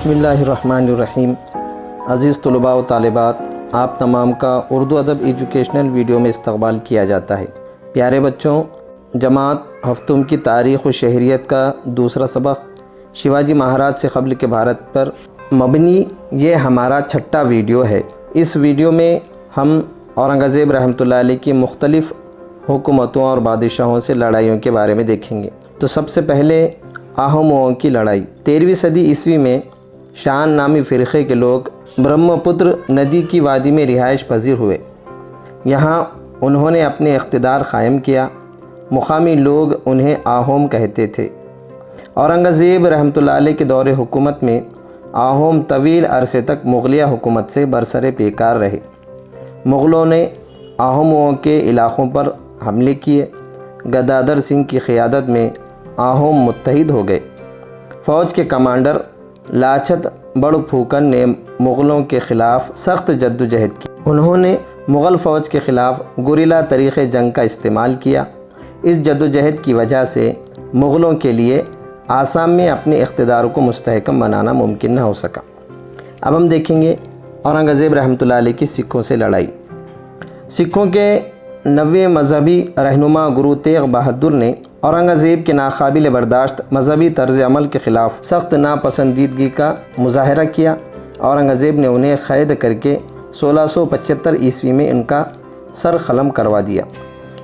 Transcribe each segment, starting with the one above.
بسم اللہ الرحمن الرحیم۔ عزیز طلباء و طالبات، آپ تمام کا اردو ادب ایجوکیشنل ویڈیو میں استقبال کیا جاتا ہے۔ پیارے بچوں، جماعت ہفتم کی تاریخ و شہریت کا دوسرا سبق شیواجی مہاراج سے قبل کے بھارت پر مبنی یہ ہمارا چھٹا ویڈیو ہے۔ اس ویڈیو میں ہم اورنگزیب رحمۃ اللہ علیہ کی مختلف حکومتوں اور بادشاہوں سے لڑائیوں کے بارے میں دیکھیں گے۔ تو سب سے پہلے آہوموں کی لڑائی۔ 13ویں صدی عیسوی میں شان نامی فرقے کے لوگ برہم پتر ندی کی وادی میں رہائش پذیر ہوئے۔ یہاں انہوں نے اپنے اقتدار قائم کیا۔ مقامی لوگ انہیں آہوم کہتے تھے۔ اورنگزیب رحمۃ اللہ علیہ کے دور حکومت میں آہوم طویل عرصے تک مغلیہ حکومت سے برسر پیکار رہے۔ مغلوں نے آہوموں کے علاقوں پر حملے کیے۔ گدادر سنگھ کی قیادت میں آہوم متحد ہو گئے۔ فوج کے کمانڈر لاچت بڑپھوکن نے مغلوں کے خلاف سخت جدوجہد کی۔ انہوں نے مغل فوج کے خلاف گوریلا طریقے جنگ کا استعمال کیا۔ اس جدوجہد کی وجہ سے مغلوں کے لیے آسام میں اپنے اقتدار کو مستحکم بنانا ممکن نہ ہو سکا۔ اب ہم دیکھیں گے اورنگزیب رحمۃ اللہ علیہ کی سکھوں سے لڑائی۔ سکھوں کے 90 مذہبی رہنما گرو تیغ بہادر نے اورنگزیب کے ناقابل برداشت مذہبی طرز عمل کے خلاف سخت ناپسندیدگی کا مظاہرہ کیا۔ اورنگزیب نے انہیں قید کر کے 1675 عیسوی میں ان کا سر قلم کروا دیا۔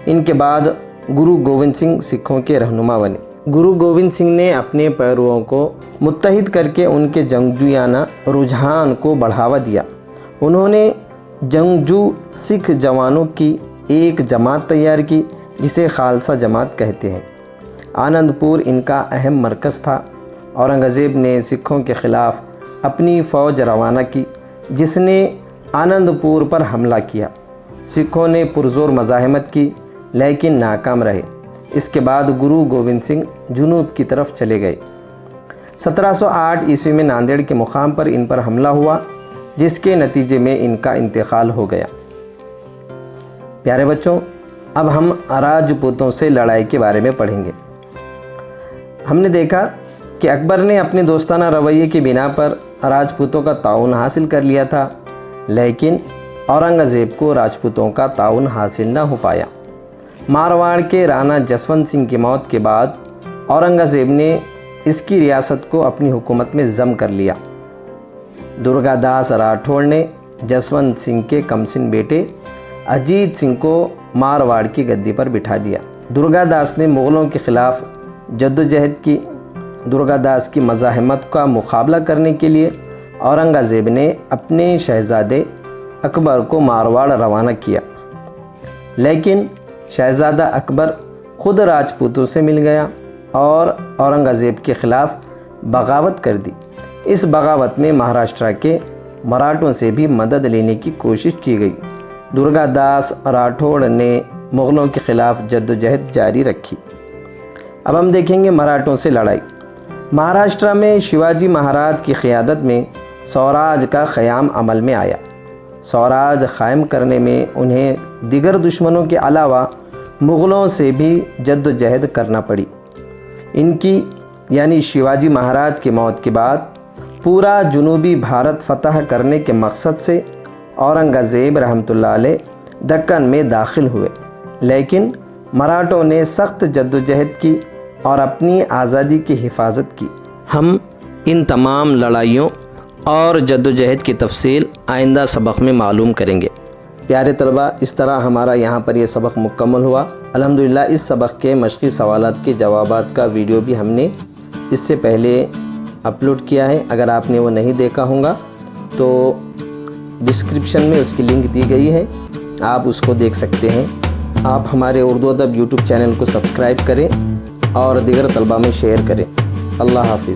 ان کے بعد گرو گوبند سنگھ سکھوں کے رہنما بنے۔ گرو گوبند سنگھ نے اپنے پیرووں کو متحد کر کے ان کے جنگجویانہ رجحان کو بڑھاوا دیا۔ انہوں نے جنگجو سکھ جوانوں کی ایک جماعت تیار کی جسے خالصہ جماعت کہتے ہیں۔ آنند پور ان کا اہم مرکز تھا۔ اورنگزیب نے سکھوں کے خلاف اپنی فوج روانہ کی جس نے آنند پور پر حملہ کیا۔ سکھوں نے پرزور مزاحمت کی لیکن ناکام رہے۔ اس کے بعد گرو گوبند سنگھ جنوب کی طرف چلے گئے۔ 1708 عیسوی میں ناندیڑ کے مقام پر ان پر حملہ ہوا جس کے نتیجے میں ان کا انتقال ہو گیا۔ پیارے بچوں، اب ہم راجپوتوں سے لڑائی کے بارے میں پڑھیں گے۔ ہم نے دیکھا کہ اکبر نے اپنے دوستانہ رویے کی بنا پر راجپوتوں کا تعاون حاصل کر لیا تھا، لیکن اورنگزیب کو راجپوتوں کا تعاون حاصل نہ ہو پایا۔ مارواڑ کے رانا جسونت سنگھ کی موت کے بعد اورنگزیب نے اس کی ریاست کو اپنی حکومت میں ضم کر لیا۔ درگا داس راٹھوڑ نے جسونت سنگھ کے کمسن بیٹے اجیت سنگھ کو مارواڑ کی گدی پر بٹھا دیا۔ درگا داس نے مغلوں کے خلاف جدوجہد کی۔ درگا داس کی مزاحمت کا مقابلہ کرنے کے لیے اورنگزیب نے اپنے شہزادے اکبر کو مارواڑ روانہ کیا، لیکن شہزادہ اکبر خود راجپوتوں سے مل گیا اور اورنگزیب کے خلاف بغاوت کر دی۔ اس بغاوت میں مہاراشٹر کے مراٹھوں سے بھی مدد لینے کی کوشش کی گئی۔ درگا داس راٹھوڑ نے مغلوں کے خلاف جدوجہد جاری رکھی۔ اب ہم دیکھیں گے مراٹھوں سے لڑائی۔ مہاراشٹر میں شیواجی مہاراج کی قیادت میں سوراج کا قیام عمل میں آیا۔ سوراج قائم کرنے میں انہیں دیگر دشمنوں کے علاوہ مغلوں سے بھی جدوجہد کرنا پڑی۔ ان کی یعنی شیواجی مہاراج کی موت کے بعد پورا جنوبی بھارت فتح کرنے کے مقصد سے اورنگزیب رحمۃ اللہ علیہ دکن میں داخل ہوئے، لیکن مراٹھوں نے سخت جدوجہد کی اور اپنی آزادی کی حفاظت کی۔ ہم ان تمام لڑائیوں اور جدوجہد کی تفصیل آئندہ سبق میں معلوم کریں گے۔ پیارے طلباء، اس طرح ہمارا یہاں پر یہ سبق مکمل ہوا۔ الحمدللہ اس سبق کے مشقی سوالات کے جوابات کا ویڈیو بھی ہم نے اس سے پہلے اپلوڈ کیا ہے۔ اگر آپ نے وہ نہیں دیکھا ہوگا تو ڈسکرپشن میں اس کی لنک دی گئی ہے، آپ اس کو دیکھ سکتے ہیں۔ آپ ہمارے اردو ادب یوٹیوب چینل کو سبسکرائب کریں اور دیگر طلباء میں شیئر کریں۔ اللہ حافظ۔